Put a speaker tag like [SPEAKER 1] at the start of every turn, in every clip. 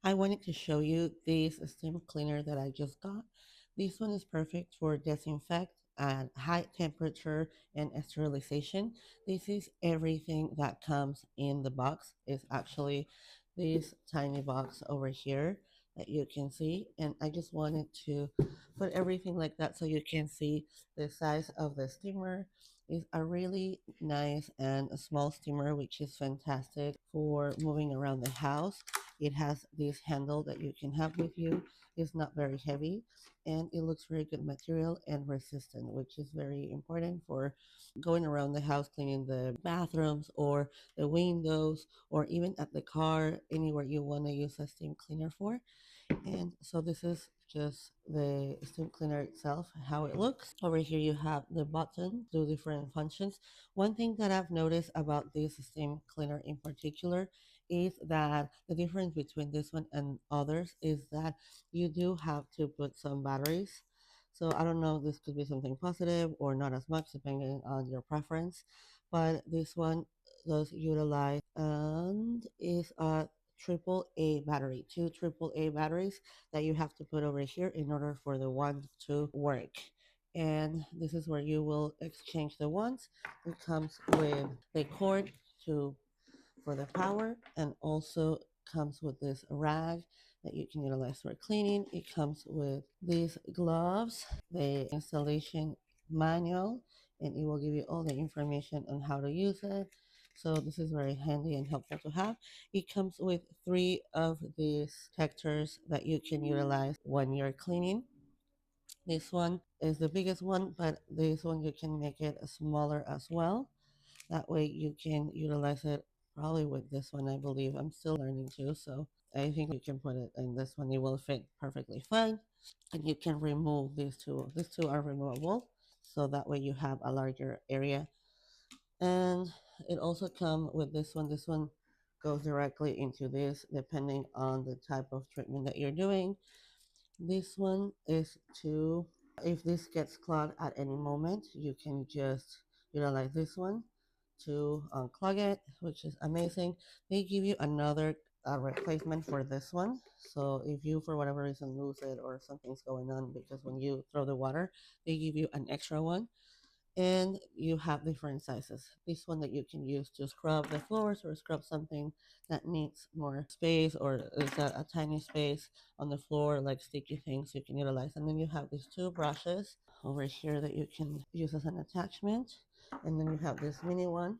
[SPEAKER 1] I wanted to show you this steam cleaner that I just got. This one is perfect for disinfect at high temperature and sterilization. This is everything that comes in the box. It's actually this tiny box over here that you can see, and I just wanted to put everything like that so you can see the size of the steamer. Is a really nice and a small steamer, which is fantastic for moving around the house. It has this handle that you can have with you. It's not very heavy, and it looks very good material and resistant, which is very important for going around the house, cleaning the bathrooms or the windows, or even at the car, anywhere you want to use a steam cleaner for. And so this is just the steam cleaner itself, how it looks. Over here you have the button, do different functions. One thing that I've noticed about this steam cleaner in particular is that the difference between this one and others is that you do have to put some batteries. So I don't know, this could be something positive or not as much depending on your preference, but this one does utilize and is a triple A battery, two triple A batteries that you have to put over here in order for the one to work. And this is where you will exchange the ones. It comes with the cord to for the power, and also comes with this rag that you can utilize for cleaning. It comes with these gloves, the installation manual, and it will give you all the information on how to use it. So this is very handy and helpful to have. It comes with three of these protectors that you can utilize when you're cleaning. This one is the biggest one, but this one you can make it smaller as well. That way you can utilize it probably with this one, I believe. I'm still learning too, so I think you can put it in this one. It will fit perfectly fine. And you can remove these two. These two are removable, so that way you have a larger area. And it also comes with this one. This one goes directly into this depending on the type of treatment that you're doing. This one is to, if this gets clogged at any moment, you can just utilize this one to unclog it, which is amazing. They give you another replacement for this one. So if you, for whatever reason, lose it or something's going on, because when you throw the water, they give you an extra one, and you have different sizes. This one that you can use to scrub the floors or scrub something that needs more space, or is a tiny space on the floor, like sticky things you can utilize. And then you have these two brushes over here that you can use as an attachment. And then you have this mini one.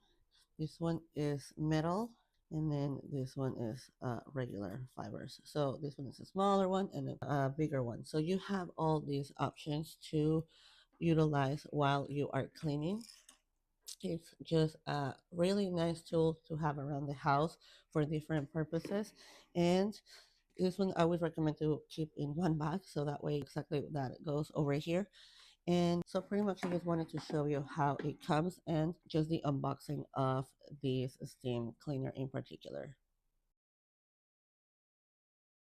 [SPEAKER 1] This one is metal, and then this one is regular fibers. So this one is a smaller one and a bigger one. So you have all these options to utilize while you are cleaning. It's just a really nice tool to have around the house for different purposes. And this one I would recommend to keep in one bag, so that way exactly that goes over here. And so pretty much I just wanted to show you how it comes and just the unboxing of this steam cleaner in particular.